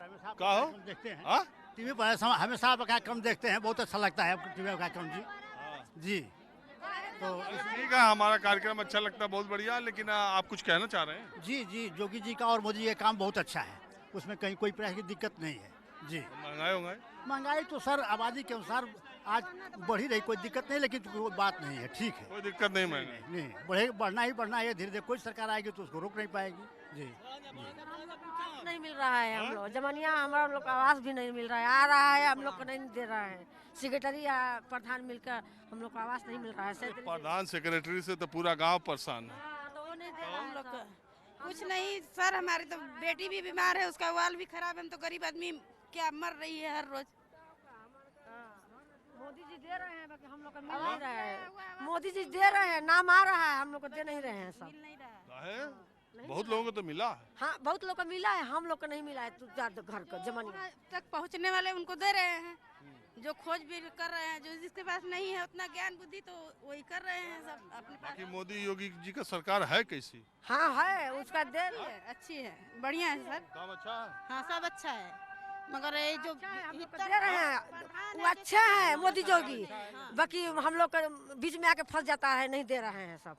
का हो देखते हैं हाँ? टीवी पर हमेशा कार्यक्रम देखते हैं, बहुत अच्छा लगता है टीवी का कार्यक्रम जी। जी तो ठीक है, हमारा कार्यक्रम अच्छा लगता है, बहुत बढ़िया। लेकिन आप कुछ कहना चाह रहे हैं? जी जी, योगी जी का और मोदी जी का काम बहुत अच्छा है, उसमें कहीं कोई प्रकार की दिक्कत नहीं है जी। महंगाई होंगे? महंगाई तो सर आबादी के अनुसार आज बढ़ ही रही, कोई दिक्कत नहीं, लेकिन कोई बात नहीं है, ठीक है। कोई दिक्कत नहीं महंगाई। नहीं बढ़े, बढ़ना ही बढ़ना है धीरे धीरे, कोई सरकार आएगी तो उसको रोक नहीं पाएगी जी। नहीं मिल रहा है हम लोग जमानिया, हमारा लोग का आवाज भी नहीं मिल रहा है, आ रहा है हम लोग को नहीं दे रहा है। सेक्रेटरी या प्रधान मिलकर हम लोग को आवाज नहीं मिल रहा है। प्रधान सेक्रेटरी से तो पूरा गांव परेशान है। तो वो नहीं दे रहा हम लोग को। कुछ नहीं सर, हमारी तो बेटी भी बीमार है, उसका वाल भी खराब है, हम तो गरीब आदमी क्या मर रही है हर रोज। मोदी जी दे रहे हैं बाकी हम लोग को मिल नहीं रहा है। मोदी जी दे रहे हैं, नाम आ रहा है, हम लोग को दे नहीं रहे हैं सब। मिल नहीं रहा काहे? बहुत लोगों को तो मिला है। हाँ बहुत लोग को मिला है, हम लोग को नहीं मिला है। तू जा घर को जमानिया तक पहुंचने वाले उनको दे रहे हैं, जो खोजबीन कर रहे हैं, जो जिसके पास नहीं है उतना ज्ञान बुद्धि तो वही कर रहे हैं सब अपने पास। बाकी मोदी योगी जी का सरकार है कैसी? हाँ है, उसका दे अच्छी है, बढ़िया है सर। काम अच्छा है? हाँ सब अच्छा है, मगर ये जो दे रहे हैं वो अच्छे हैं मोदी जोगी, बाकी हम लोग के बीच में आके फंस जाता है, नहीं दे रहे हैं सब।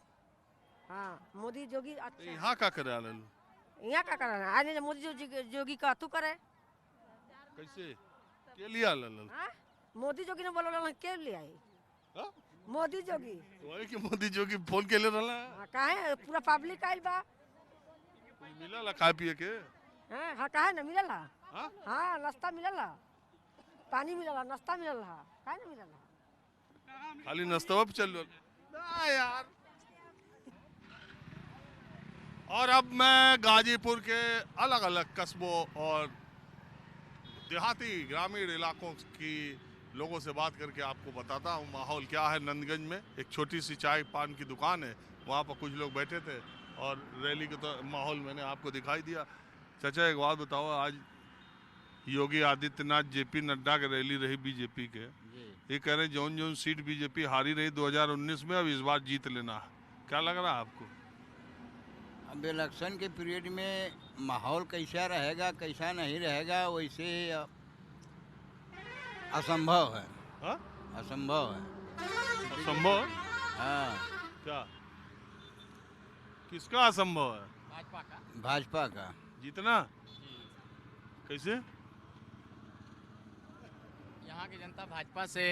हाँ मोदी जोगी तो अच्छा। यहाँ का करे आने लो? यहाँ क्या करना है, आज मोदी जोगी का तू करे। कैसे के लिया लल? हाँ? मोदी जोगी ने बोलो के ले आई हाँ? मोदी जोगी वही कि मोदी जोगी फोन के ले रहा है। हाँ, काहे पूरा पब्लिक आइल बा। कुछ मिला ला खाए पिए के? हाँ काहे ना मिलल हा? हाँ? हाँ नाश्ता मिलल हा, पानी मिलल हा, नाश्ता मिलल हा, काहे ना मिलल हा? खाली नाश्ता पे चल रहा यार। और अब मैं गाजीपुर के अलग अलग कस्बों और देहाती ग्रामीण इलाकों की लोगों से बात करके आपको बताता हूँ माहौल क्या है। नंदगंज में एक छोटी सी चाय पान की दुकान है, वहाँ पर कुछ लोग बैठे थे और रैली का तो माहौल मैंने आपको दिखाई दिया। चाचा एक बात बताओ, आज योगी आदित्यनाथ जेपी नड्डा की रैली रही बीजेपी के, ये कह रहे जौन जौन सीट बीजेपी हारी रही 2019 में, अब इस बार जीत लेना है, क्या लग रहा है आपको? अब इलेक्शन के पीरियड में माहौल कैसा रहेगा कैसा नहीं रहेगा, वैसे असंभव है। हाँ? असंभव है। असंभव? हाँ। क्या किसका असंभव है? भाजपा का जीतना। कैसे? यहाँ की जनता भाजपा से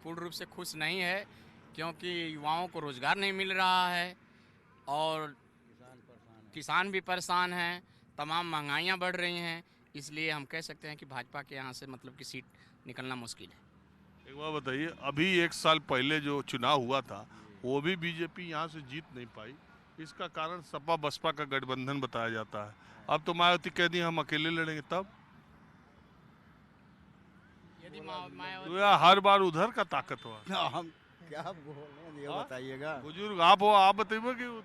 पूर्ण रूप से खुश नहीं है, क्योंकि युवाओं को रोजगार नहीं मिल रहा है और किसान भी परेशान हैं, तमाम महंगाइयाँ बढ़ रही हैं। इसलिए हम कह सकते हैं कि भाजपा के यहाँ से मतलब की सीट निकलना मुश्किल है। एक बात बताइए, अभी एक साल पहले जो चुनाव हुआ था वो भी बीजेपी यहाँ से जीत नहीं पाई, इसका कारण सपा बसपा का गठबंधन बताया जाता है। अब तो मायावती कह दी हम अकेले लड़ेंगे, तब यदि तो यार हर बार उधर का ताकत हुआ। हम क्या बोले ये बताइएगा। बुजुर्ग आप हो, आप बताइए कि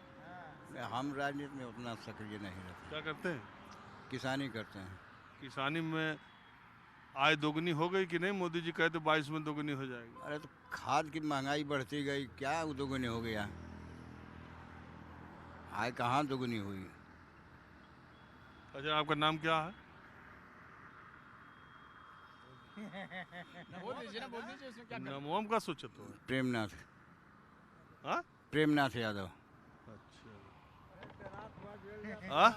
हम राजनीति में उतना सक्रिय नहीं रहते। क्या करते हैं? किसानी करते हैं। किसानी में आय दोगुनी हो गई कि नहीं? मोदी जी कहते 22 में दोगुनी हो जाएगी। अरे तो खाद की महंगाई बढ़ती गई, क्या दोगुनी हो गया? आय कहाँ दोगुनी हुई? अच्छा आपका नाम क्या है? बोल दीजिए ना, बोल दीजिए, उसमें क्या नाम हम का सोचत हो? प्रेमनाथ। हाँ? प्रेमनाथ यादव। हाँ?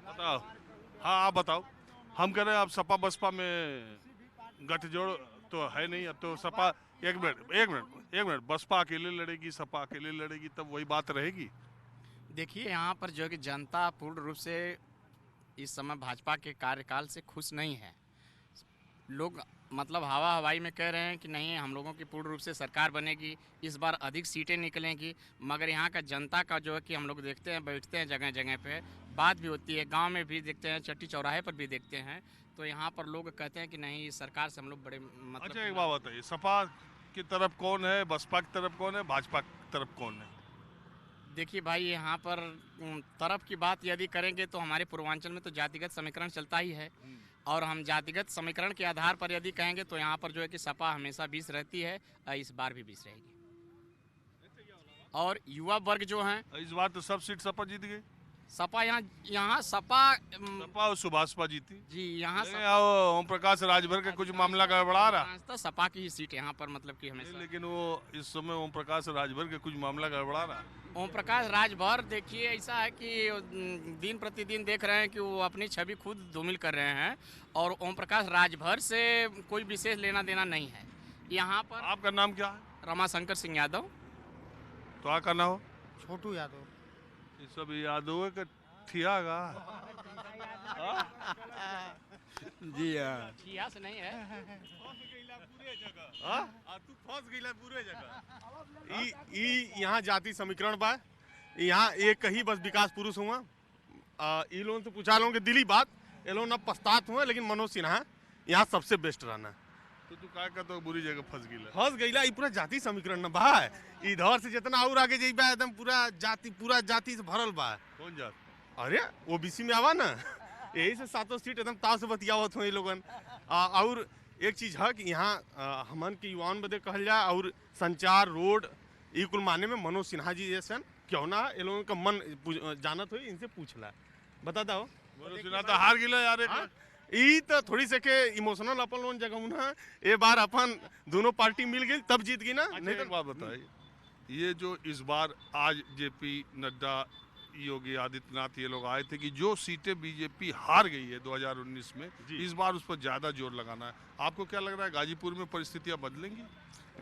बताओ। हाँ आप बताओ। हम कह रहे हैं आप सपा बसपा में गठजोड़ तो है नहीं, अब तो सपा एक मिनट बसपा अकेले लड़ेगी, सपा अकेले लड़ेगी, तब वही बात रहेगी। देखिए यहाँ पर जो है कि जनता पूर्ण रूप से इस समय भाजपा के कार्यकाल से खुश नहीं है। लोग मतलब हवा हवाई में कह रहे हैं कि नहीं हम लोगों की पूर्ण रूप से सरकार बनेगी, इस बार अधिक सीटें निकलेंगी, मगर यहाँ का जनता का जो है कि हम लोग देखते हैं, बैठते हैं जगह जगह पे, बात भी होती है, गांव में भी देखते हैं, चट्टी चौराहे पर भी देखते हैं, तो यहाँ पर लोग कहते हैं कि नहीं इस सरकार से हम लोग बड़े मतलब। अच्छा एक बात बताइए, सपा की तरफ कौन है, बसपा की तरफ कौन है, भाजपा की तरफ कौन है? देखिए भाई यहाँ पर तरफ की बात यदि करेंगे तो हमारे पूर्वांचल में तो जातिगत समीकरण चलता ही है, और हम जातिगत समीकरण के आधार पर यदि कहेंगे तो यहाँ पर जो है कि सपा हमेशा 20 रहती है, इस बार भी 20 रहेगी। और युवा वर्ग जो हैं, इस बार तो सब सीट सपा जीत गई। सपा यहाँ सपा सपा और सुभाषपा जीती। जी यहाँ नहीं, आओ, ओम प्रकाश राजभर का कुछ मामला गड़बड़ा रहा। तो सपा की ही सीट यहाँ पर मतलब कि हमेशा। लेकिन वो इस समय ओम प्रकाश राजभर के कुछ मामला गड़बड़ा रहा। ओम प्रकाश राजभर देखिए ऐसा है कि दिन प्रतिदिन देख रहे हैं कि वो अपनी छवि खुद धूमिल कर रहे हैं और ओम प्रकाश राजभर से कोई विशेष लेना देना नहीं है यहाँ पर। आपका नाम क्या है? रमाशंकर सिंह यादव। तो आ करना हो छोटू यादव। ये सब यादव है कि थियागा? जी हाँ। छिया से नहीं है। तू फंस गईला पूरे जगह। ई यहाँ जाति समीकरण बा। यहाँ एक ही बस विकास पुरुष हुआ। ई लोगों से पूछा लोगों के दिली बात, ये लोग ना पछतात हुए, लेकिन मनोज सिन्हा यहाँ सबसे बेस्ट रहना। तो तू का तो बुरी जगह फंस गईला। फंस गईला। ई पूरा जाति समीकरण न बा। इधर से जितना और आगे जाइबा एकदम पूरा जाति से भरल बा। कौन जात? अरे ओबीसी में आवा ना, यही से 7 सीट एकदम ताव से बतियावत हो ये लोगन। और एक चीज है कि यहाँ हमन के युवाओं बदे कहल जाए और संचार रोड ई कुल माने में मनोज सिन्हा जी जैसन क्यों ना ये लोगों का मन जानत हो, इनसे पूछला बता दो। मनोज सिन्हा तो हार गिला यार एक बार। ई तो थोड़ी से के इमोशनल अपन लोन जगह ना, ये बार अपन दोनों पार्टी मिल गई तब जीत गई ना। नहीं तो बात बताइए, ये जो इस बार आज जेपी नड्डा योगी आदित्यनाथ ये लोग आए थे कि जो सीटें बीजेपी हार गई है 2019 में, इस बार उस पर ज्यादा जोर लगाना है। आपको क्या लग रहा है गाजीपुर में परिस्थितियां बदलेंगी?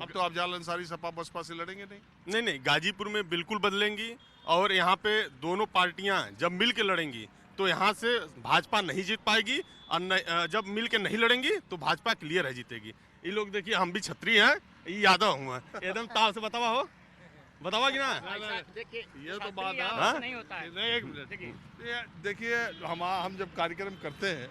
अब तो अफजाल अंसारी सपा बसपा से लड़ेंगे नहीं? नहीं, गाजीपुर में बिल्कुल बदलेंगी। और यहाँ पे दोनों पार्टियां जब मिल के लड़ेंगी तो यहाँ से भाजपा नहीं जीत पाएगी, और जब मिल के नहीं लड़ेंगी तो भाजपा क्लियर है जीतेगी। ये लोग देखिए, हम भी छत्री हैं, ये यादव हुआ एकदम ताव से बतावा हो, बतावा कि ना। देखिए ये तो बात हाँ? है। नहीं होता है। नहीं, एक मिनट देखिए, हम जब कार्यक्रम करते हैं,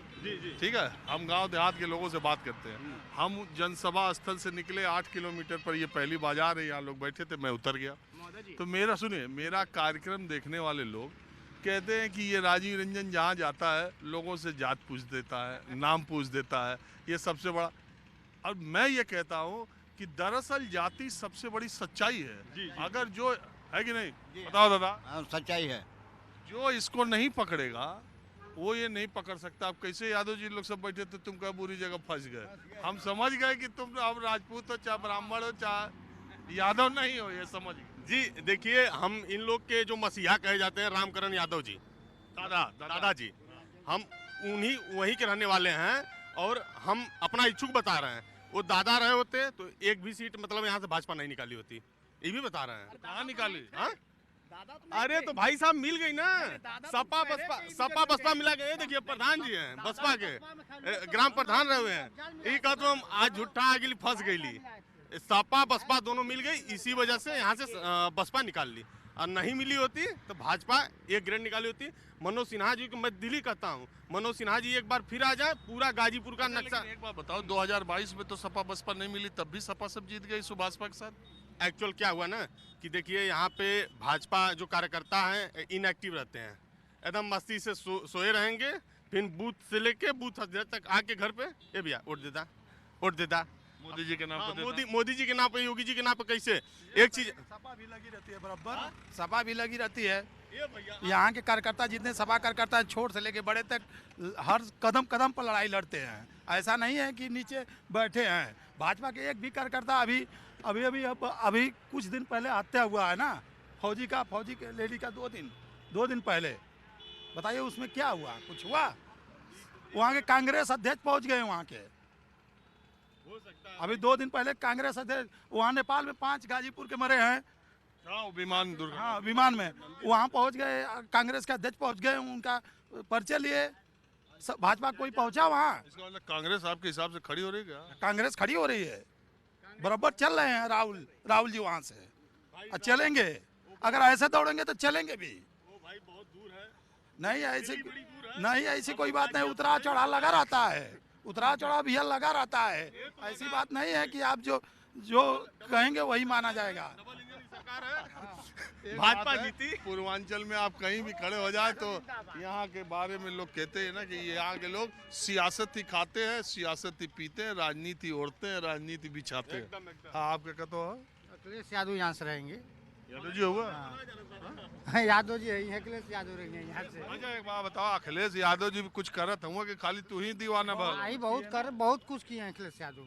ठीक है, हम गांव देहात के लोगों से बात करते हैं। हम जनसभा स्थल से निकले 8 किलोमीटर पर, ये पहली बाजार है, यहाँ लोग बैठे थे, मैं उतर गया। तो मेरा कार्यक्रम देखने वाले लोग कहते हैं कि ये राजीव रंजन जहाँ जाता है लोगों से जात पूछ देता है, नाम पूछ देता है, ये सबसे बड़ा। और मैं ये कहता हूँ कि दरअसल जाति सबसे बड़ी सच्चाई है। अगर जो है कि नहीं, बताओ दादा। सच्चाई है। जो इसको नहीं पकड़ेगा वो ये नहीं पकड़ सकता। अब कैसे यादव जी लोग सब बैठे थे, तुम क्या बुरी जगह फंस गए। हम समझ गए कि तुम अब राजपूत हो, चाहे ब्राह्मण हो, चाहे यादव नहीं हो, ये समझ गए। जी देखिए, हम इन लोग के जो मसीहा कहे जाते हैं रामकरण यादव जी, दादाजी, हम वहीं के रहने वाले हैं। और हम अपना इच्छुक बता रहे हैं, वो दादा रहे होते तो एक भी सीट मतलब यहाँ से भाजपा नहीं निकाली होती, ये भी बता रहे हैं। कहाँ निकाली? हाँ? अरे तो भाई साहब मिल गई ना, सपा बसपा मिला गए। देखिए प्रधान जी हैं बसपा के, ग्राम प्रधान रहे हुए हैं। ये कहा तो हम आज झुट्ठा आगे फंस गई। सपा बसपा दोनों मिल गई, इसी वजह से यहाँ से बसपा निकाल ली। और नहीं मिली होती तो भाजपा एक ग्रेड निकाली होती। मनोज सिन्हा जी को मैं दिल्ली कहता हूँ, मनोज सिन्हा जी एक बार फिर आ जाए, पूरा गाजीपुर का नक्शा। एक बार बताओ, 2022 में तो सपा बसपा नहीं मिली, तब भी सपा सब जीत गई सुभाषपा के साथ। एक्चुअल क्या हुआ ना कि देखिए, यहाँ पे भाजपा जो कार्यकर्ता हैं इनएक्टिव रहते हैं, एकदम मस्ती से सोए रहेंगे। फिर बूथ से लेके बूथ तक आके घर पे, ये भैया वोट देता मोदी जी के नाम पर देता। मोदी जी के नाम पे, योगी जी के नाम पे। कैसे एक चीज, सपा भी लगी रहती है बराबर, सपा भी लगी रहती है। यहाँ के कार्यकर्ता जितने सपा कार्यकर्ता हैं, छोट से लेके बड़े तक, हर कदम कदम पर लड़ाई लड़ते हैं। ऐसा नहीं है कि नीचे बैठे हैं। भाजपा के एक भी कार्यकर्ता अभी कुछ दिन पहले हत्या हुआ है ना, फौजी के लेडी का 2 दिन पहले, बताइए उसमें क्या हुआ? कुछ हुआ? वहाँ के कांग्रेस अध्यक्ष पहुँच गए वहाँ के। अभी 2 दिन पहले कांग्रेस अध्यक्ष वहाँ नेपाल में 5 गाजीपुर के मरे हैं। विमान दुर्घटना। हाँ, विमान में वहाँ पहुँच गए, कांग्रेस के अध्यक्ष पहुँच गए, उनका परिचय लिए। भाजपा कोई पहुँचा वहाँ? इसका मतलब कांग्रेस आपके हिसाब से खड़ी हो रही है क्या? कांग्रेस खड़ी हो रही है, बराबर चल रहे हैं राहुल जी वहाँ से। चलेंगे, अगर ऐसे दौड़ेंगे तो चलेंगे भी। नहीं ऐसी कोई बात नहीं। उतरा चढ़ा लगा रहता है, उतरा चढ़ा भी लगा रहता है। ऐसी बात नहीं है कि आप जो कहेंगे वही माना जाएगा। भाजपा जीती। पूर्वांचल में आप कहीं भी खड़े हो जाए तो यहाँ के बारे में लोग कहते हैं ना कि यहाँ के लोग सियासत ही खाते हैं, सियासत ही पीते हैं, राजनीति ओढ़ते हैं, राजनीति बिछाते हैं। हाँ, आपके कहते हो? अखिलेश यादव यहाँ से रहेंगे। यादव जी होगा। हाँ, यादव जी है, अखिलेश यादव रहेंगे यहाँ से। अच्छा एक बात बताओ, अखिलेश यादव जी भी कुछ करत हुआ कि खाली तू ही दीवाना भल? आई बहुत कुछ किए हैं अखिलेश यादव,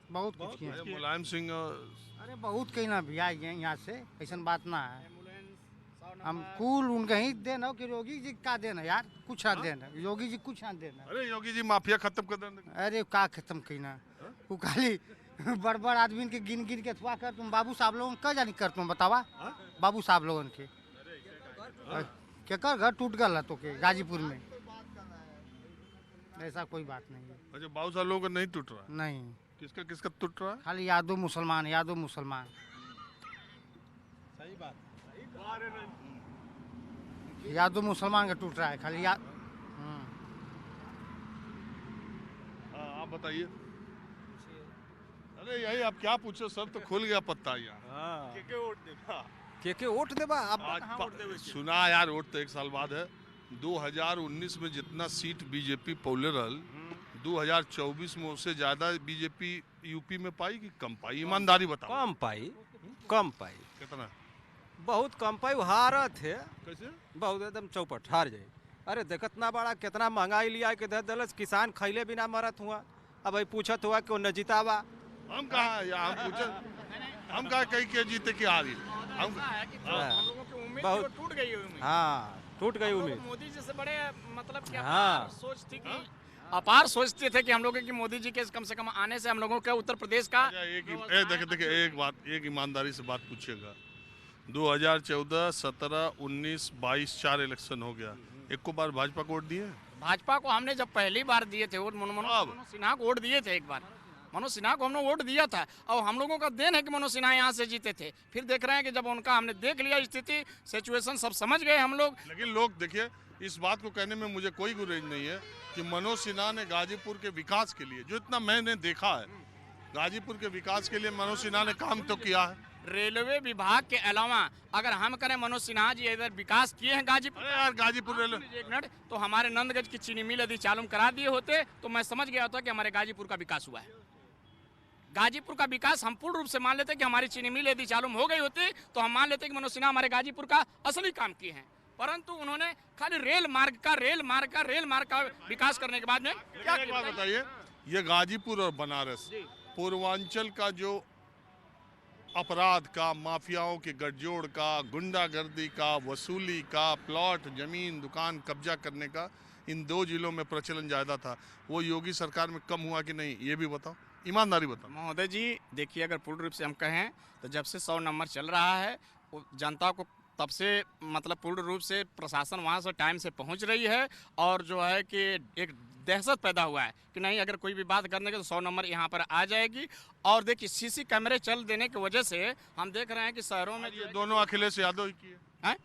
बहुत कुछ किए हैं। मुलायम सिंह अरे बहुत कहीं ना भी आई हैं यहाँ से, ऐसा बात ना है। हम कुल उनके ही देन हो कि योगी जी का देन है यार, कुछ ना देन है, योगी जी कुछ ना देन है। अरे योगी जी माफिया खत्म कर देंगे। अरे का खत्म कहीं वो खाली बड़ बड़ आदमी के गिन गिन के अथवा कर तुम बाबू साहब लोगन का जानी कर तुम बतावा, बाबू साहब लोगन के कर घर टूट गया तो के गाजीपुर में, ऐसा कोई बात नहीं है। अच्छा बाबू साहब लोगों का नहीं टूट रहा? नहीं, किसका किसका टूट रहा है? खाली यादव मुसलमान, यादव मुसलमान। सही बात। यादव मुसलमान का टूट रहा है खाली आप बताइए। अरे यही आप क्या पूछो, सब तो खुल गया पत्ता यहाँ। के वोट देबा अब सुना यार, वोट तो 1 साल बाद है। 2019 में जितना सीट बीजेपी पौले रहल, 2024 में उससे ज्यादा बीजेपी यूपी में पाई कि कम पाई? ईमानदारी बताओ। कम पाई, कम पाई, कितना? बहुत कम पाई। हारत है कैसे? बहुत एकदम चौपट हार जाए। अरे देखत ना बड़ा कितना महंगाई लिया के दे दलस, किसान खैले बिना मरत हुआ। अब भाई पूछत हुआ कि न जीतावा, हम कहा या हम पूछे, हम कहा कहीं के जीते की हारी। हम लोगों की उम्मीद बहुत टूट गई है उम्मीद। हाँ टूट गई उम्मीद। मोदी जी से बड़े मतलब कि हाँ। सोच थी कि अपार सोचते थे कि हम लोगों की मोदी जी के कम से कम आने से हम लोगों के उत्तर प्रदेश का देखिए एक बात, एक ईमानदारी से बात पूछिएगा। 2014, 17, 19, 22 4 इलेक्शन हो गया, एक को बार भाजपा को वोट दिए? भाजपा को हमने जब पहली बार दिए थे वोट, मनोज सिन्हा को वोट दिए थे एक बार, मनोज सिन्हा को हमने वोट दिया था। और हम लोगों का देन है कि मनोज सिन्हा यहाँ से जीते थे। फिर देख रहे हैं कि जब उनका हमने देख लिया स्थिति, सिचुएशन सब समझ गए हम लोग। लेकिन लोग देखिए, इस बात को कहने में मुझे कोई गुरेज नहीं है कि मनोज सिन्हा ने गाजीपुर के विकास के लिए, जो इतना मैंने देखा है, गाजीपुर के विकास के लिए मनोज सिन्हा ने काम तो किया है। रेलवे विभाग के अलावा अगर हम करें, मनोज सिन्हा जी इधर विकास किए हैं गाजीपुर। यार गाजीपुर रेलवे, एक मिनट, तो हमारे नंदगंज की चीनी मिल यदि चालू करा दिए होते तो मैं समझ गया होता कि हमारे गाजीपुर का विकास हुआ है। गाजीपुर का विकास हम पूर्ण रूप से मान लेते कि हमारी चीनी मिल यदि चालू हो गई होती तो हम मान लेते कि मनोज सिन्हा हमारे गाजीपुर का असली काम किए हैं। परंतु उन्होंने खाली रेल मार्ग का विकास करने के बाद में क्या बात बताइए, ये गाजीपुर और बनारस पूर्वांचल का जो अपराध का, माफियाओं के गठजोड़ का, गुंडागर्दी का, वसूली का, प्लॉट जमीन दुकान कब्जा करने का, इन 2 जिलों में प्रचलन ज़्यादा था। वो योगी सरकार में कम हुआ कि नहीं, ये भी बताओ, ईमानदारी बताओ। महोदय जी देखिए, अगर पूर्ण रूप से हम कहें तो जब से 100 नंबर चल रहा है, जनता को तब से मतलब पूर्ण रूप से प्रशासन वहाँ से टाइम से पहुँच रही है। और जो है कि एक दहशत पैदा हुआ है कि नहीं, अगर कोई भी बात करने के तो 100 नंबर यहाँ पर आ जाएगी। और देखिए सीसी कैमरे चल देने की वजह से हम देख रहे हैं कि शहरों में ये दोनों अखिलेश यादव ही किए हैं,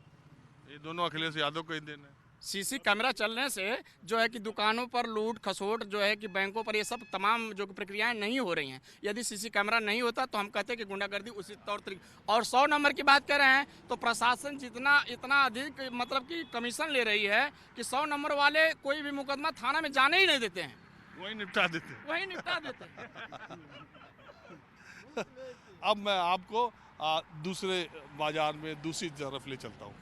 ये दोनों अखिलेश यादव को ही देना है। सीसी कैमरा चलने से जो है कि दुकानों पर लूट खसोट, जो है कि बैंकों पर, ये सब तमाम जो प्रक्रियाएं नहीं हो रही हैं। यदि सीसी कैमरा नहीं होता तो हम कहते हैं कि गुंडागर्दी उसी तौर तरीके। और 100 नंबर की बात कर रहे हैं तो प्रशासन इतना अधिक मतलब कि कमीशन ले रही है कि 100 नंबर वाले कोई भी मुकदमा थाना में जाने ही नहीं देते हैं, वही निपटा देते हैं। अब मैं आपको दूसरे बाजार में दूसरी तरफ ले चलता हूँ।